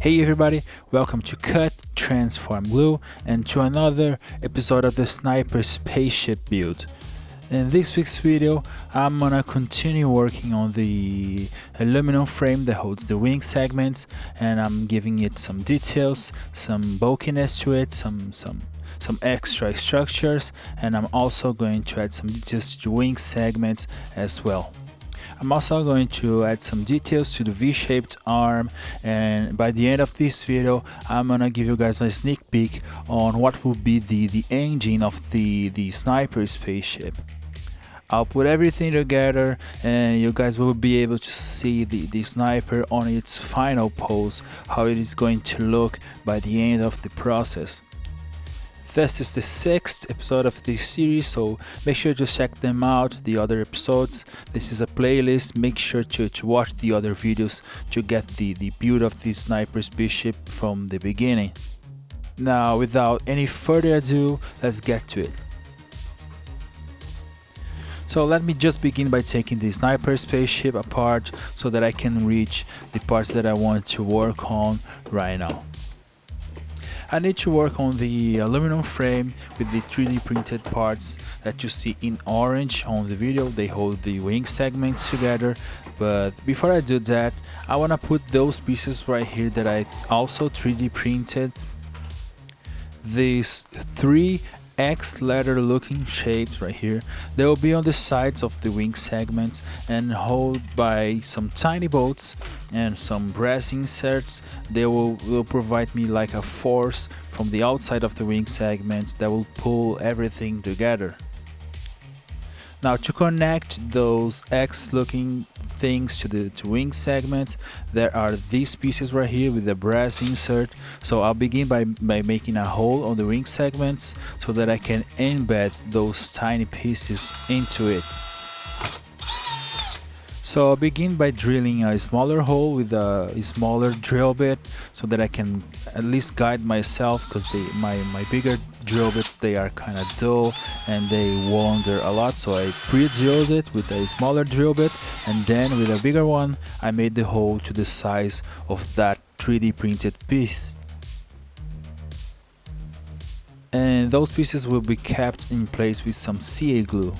Hey everybody, welcome to Cut, Transform, Glue, and to another episode of the Sniper Spaceship build. In this week's video, I'm gonna continue working on the aluminum frame that holds the wing segments, and I'm giving it some details, some bulkiness to it, some extra structures, and I'm also going to add some details to the wing segments as well. I'm also going to add some details to the V-shaped arm, and by the end of this video I'm gonna give you guys a sneak peek on what will be the engine of the Sniper spaceship. I'll put everything together and you guys will be able to see the Sniper on its final pose, how it is going to look by the end of the process. This is the 6th episode of this series, so make sure to check them out, the other episodes. This is a playlist, make sure to watch the other videos to get the build of the Sniper spaceship from the beginning. Now, without any further ado, let's get to it. So let me just begin by taking the Sniper spaceship apart so that I can reach the parts that I want to work on right now. I need to work on the aluminum frame with the 3D printed parts that you see in orange on the video. They hold the wing segments together, but before I do that, I want to put those pieces right here that I also 3D printed. These 3X letter looking shapes right here, they will be on the sides of the wing segments and held by some tiny bolts and some brass inserts. They will provide me like a force from the outside of the wing segments that will pull everything together. Now, to connect those X looking things to the wing segments, there are these pieces right here with the brass insert. So I'll begin by making a hole on the wing segments so that I can embed those tiny pieces into it. So I'll begin by drilling a smaller hole with a smaller drill bit so that I can at least guide myself, because my bigger drill bits, they are kind of dull and they wander a lot. So I pre-drilled it with a smaller drill bit, and then with a bigger one I made the hole to the size of that 3D printed piece. And those pieces will be kept in place with some CA glue.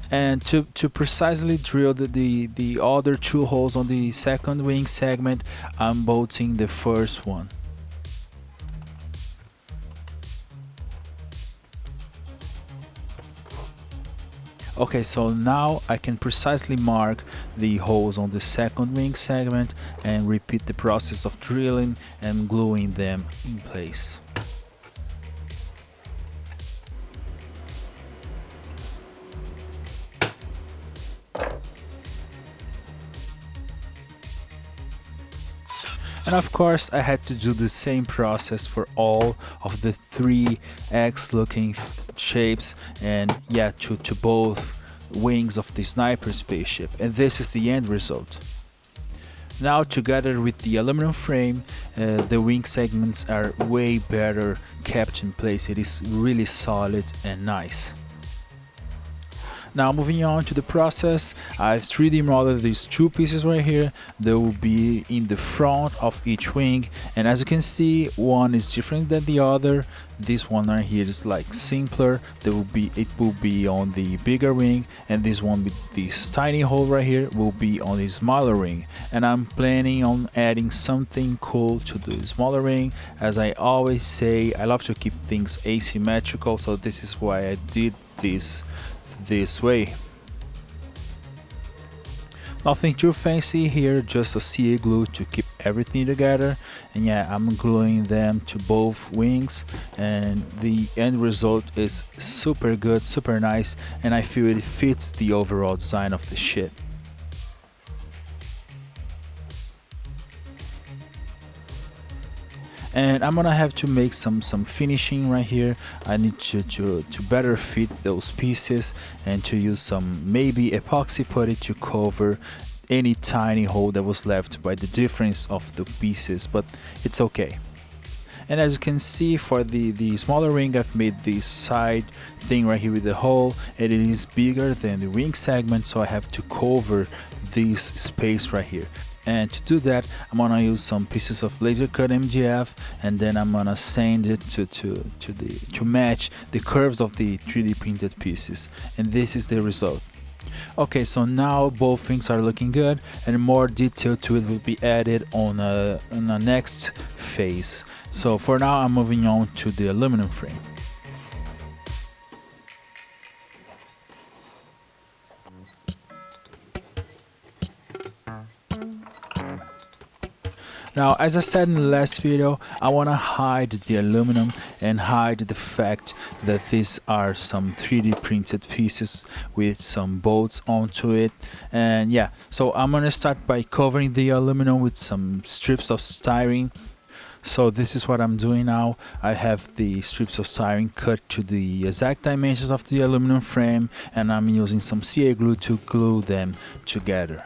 And to precisely drill the other two holes on the second wing segment, I'm bolting the first one. Okay, so now I can precisely mark the holes on the second wing segment and repeat the process of drilling and gluing them in place. And of course I had to do the same process for all of the 3X looking shapes, and yeah, to both wings of the Sniper spaceship, and this is the end result. Now, together with the aluminum frame, the wing segments are way better kept in place. It is really solid and nice. Now, moving on to the process, I've 3D modeled these two pieces right here. They will be in the front of each wing, and as you can see, one is different than the other. This one right here is like simpler. It will be on the bigger wing, and this one with this tiny hole right here will be on the smaller wing. And I'm planning on adding something cool to the smaller wing. As I always say, I love to keep things asymmetrical, so this is why I did this way. Nothing too fancy here, just a CA glue to keep everything together. And yeah, I'm gluing them to both wings, and the end result is super good, super nice, and I feel it fits the overall design of the ship. And I'm gonna have to make some finishing right here. I need to better fit those pieces and to use some maybe epoxy putty to cover any tiny hole that was left by the difference of the pieces, but it's okay. And as you can see, for the smaller wing, I've made this side thing right here with the hole, and it is bigger than the wing segment, so I have to cover this space right here. And to do that, I'm gonna use some pieces of laser cut MDF, and then I'm gonna sand it to match the curves of the 3D printed pieces. And this is the result. Okay, so now both things are looking good, and more detail to it will be added on a next phase. So for now, I'm moving on to the aluminum frame. Now, as I said in the last video, I want to hide the aluminum and hide the fact that these are some 3D printed pieces with some bolts onto it. And yeah, so I'm going to start by covering the aluminum with some strips of styrene. So this is what I'm doing now. I have the strips of styrene cut to the exact dimensions of the aluminum frame, and I'm using some CA glue to glue them together.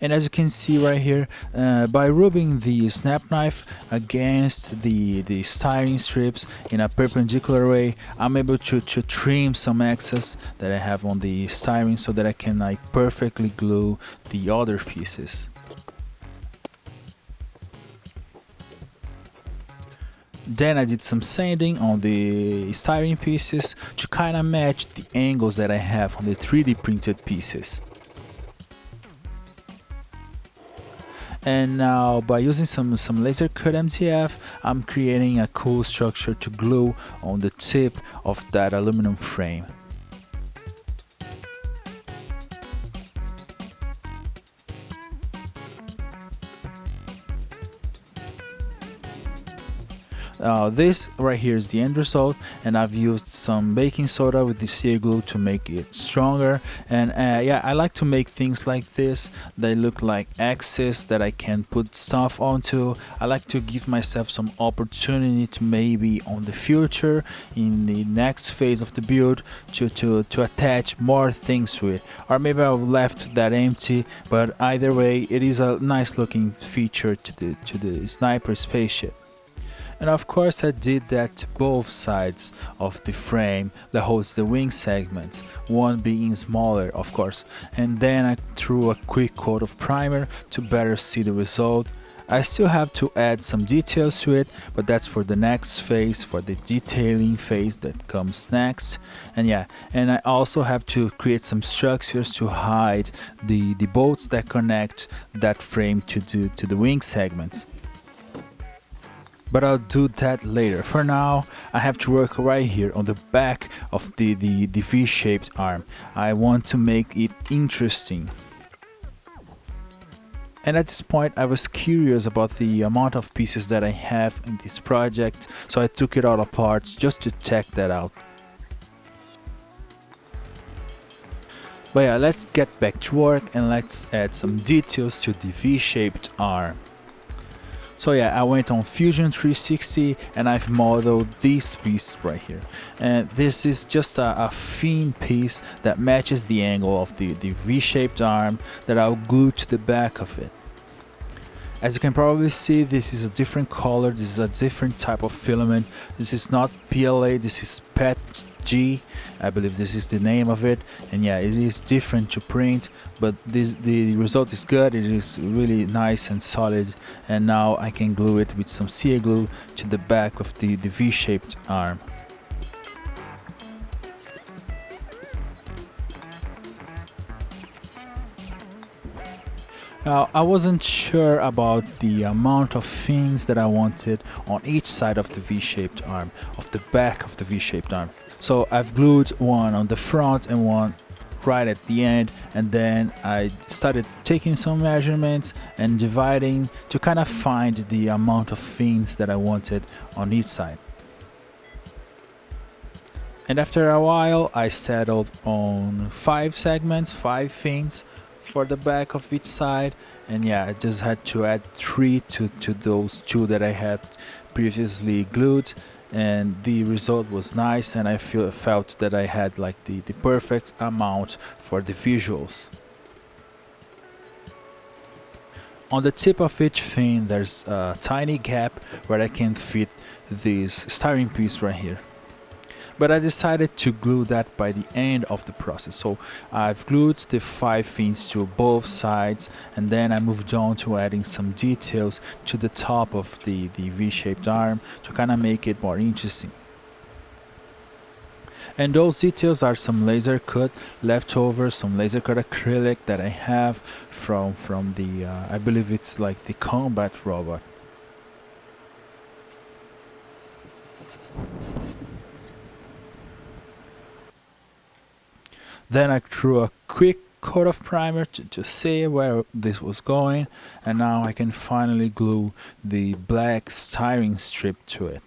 And as you can see right here, by rubbing the snap knife against the styrene strips in a perpendicular way, I'm able to trim some excess that I have on the styrene so that I can perfectly glue the other pieces. Then I did some sanding on the styrene pieces to kind of match the angles that I have on the 3D printed pieces. And now, by using some laser cut MDF, I'm creating a cool structure to glue on the tip of that aluminum frame. This right here is the end result, and I've used some baking soda with the CA glue to make it stronger. And yeah, I like to make things like this. They look like axes that I can put stuff onto. I like to give myself some opportunity to maybe on the future, in the next phase of the build, to attach more things to it. Or maybe I've left that empty, but either way, it is a nice looking feature to the sniper spaceship. And of course I did that to both sides of the frame that holds the wing segments, one being smaller of course, and then I threw a quick coat of primer to better see the result. I still have to add some details to it, but that's for the next phase, for the detailing phase that comes next. And yeah, and I also have to create some structures to hide the bolts that connect that frame to the wing segments. But I'll do that later. For now, I have to work right here on the back of the V-shaped arm. I want to make it interesting. And at this point, I was curious about the amount of pieces that I have in this project, so I took it all apart just to check that out. But yeah, let's get back to work and let's add some details to the V-shaped arm. So yeah, I went on Fusion 360 and I've modeled this piece right here. And this is just a thin piece that matches the angle of the V-shaped arm that I'll glue to the back of it. As you can probably see, this is a different color, this is a different type of filament. This is not PLA, this is PETG, I believe this is the name of it. And yeah, it is different to print, but the result is good, it is really nice and solid. And now I can glue it with some CA glue to the back of the V-shaped arm. Now, I wasn't sure about the amount of fins that I wanted on each side of the V-shaped arm, of the back of the V-shaped arm. So I've glued one on the front and one right at the end, and then I started taking some measurements and dividing to kind of find the amount of fins that I wanted on each side. And after a while, I settled on 5 segments, 5 fins for the back of each side. And yeah, I just had to add 3 to those 2 that I had previously glued. and the result was nice, and I felt that I had like the perfect amount for the visuals. On the tip of each fin there's a tiny gap where I can fit this styrene piece right here. But I decided to glue that by the end of the process. So I've glued the 5 fins to both sides, and then I moved on to adding some details to the top of the V-shaped arm to kind of make it more interesting. And those details are some laser cut leftovers, some laser cut acrylic that I have from the I believe it's like the combat robot. Then I threw a quick coat of primer to see where this was going, and now I can finally glue the black styrene strip to it.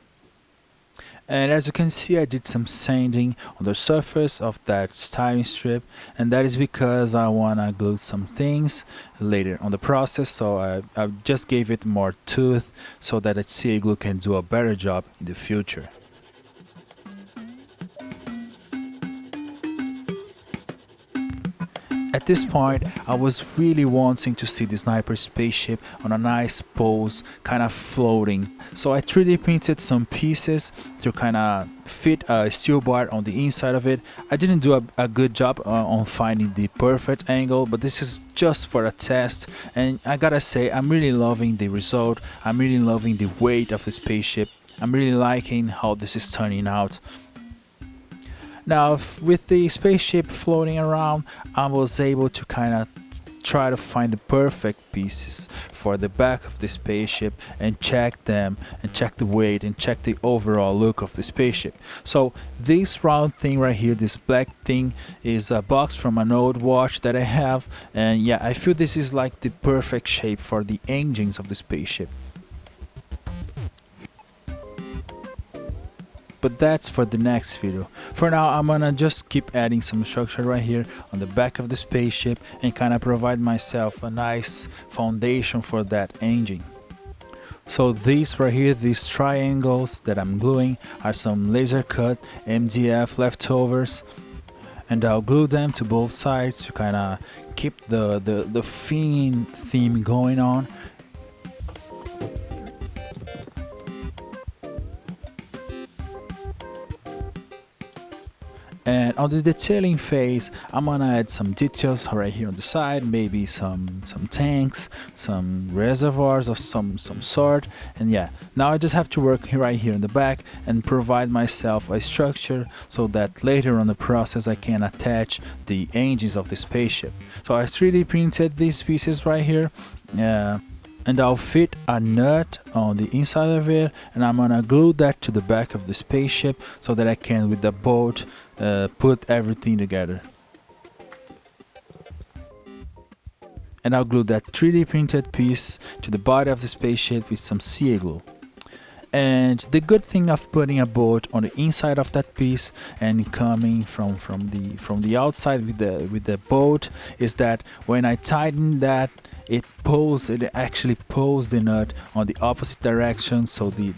And as you can see, I did some sanding on the surface of that styrene strip, and that is because I want to glue some things later on the process, so I just gave it more tooth so that the CA glue can do a better job in the future. At this point, I was really wanting to see the sniper spaceship on a nice pose, kind of floating. So I 3D printed some pieces to kind of fit a steel bar on the inside of it. I didn't do a good job on finding the perfect angle, but this is just for a test. And I gotta say, I'm really loving the result. I'm really loving the weight of the spaceship. I'm really liking how this is turning out. Now, with the spaceship floating around, I was able to kind of try to find the perfect pieces for the back of the spaceship and check them and check the weight and check the overall look of the spaceship. So this round thing right here, this black thing, is a box from an old watch that I have, and yeah, I feel this is like the perfect shape for the engines of the spaceship. But that's for the next video. For now, I'm gonna just keep adding some structure right here on the back of the spaceship and kind of provide myself a nice foundation for that engine. So these right here, these triangles that I'm gluing, are some laser cut MDF leftovers, and I'll glue them to both sides to kind of keep the fin theme going on. And on the detailing phase, I'm gonna add some details right here on the side, maybe some tanks, some reservoirs of some sort. And yeah, now I just have to work right here in the back and provide myself a structure so that later on the process I can attach the engines of the spaceship. So I 3D printed these pieces right here. And I'll fit a nut on the inside of it, and I'm gonna glue that to the back of the spaceship so that I can, with the bolt, put everything together. And I'll glue that 3D printed piece to the body of the spaceship with some CA glue. And the good thing of putting a bolt on the inside of that piece and coming from the outside with the bolt is that when I tighten that, it actually pulls the nut on the opposite direction, so the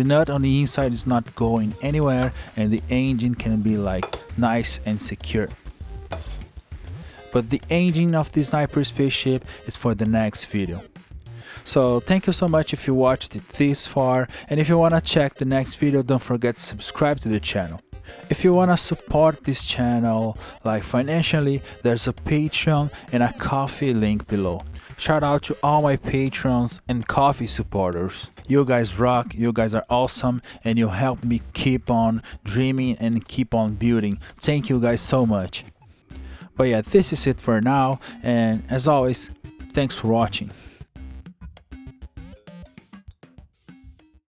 nut on the inside is not going anywhere, and the engine can be like nice and secure. But the engine of the sniper spaceship is for the next video. So thank you so much if you watched it this far, and if you wanna check the next video, don't forget to subscribe to the channel. If you wanna support this channel like financially, there's a Patreon and a Ko-fi link below. Shout out to all my patrons and Ko-fi supporters. You guys rock, you guys are awesome, and you help me keep on dreaming and keep on building. Thank you guys so much. But yeah, this is it for now, and as always, thanks for watching.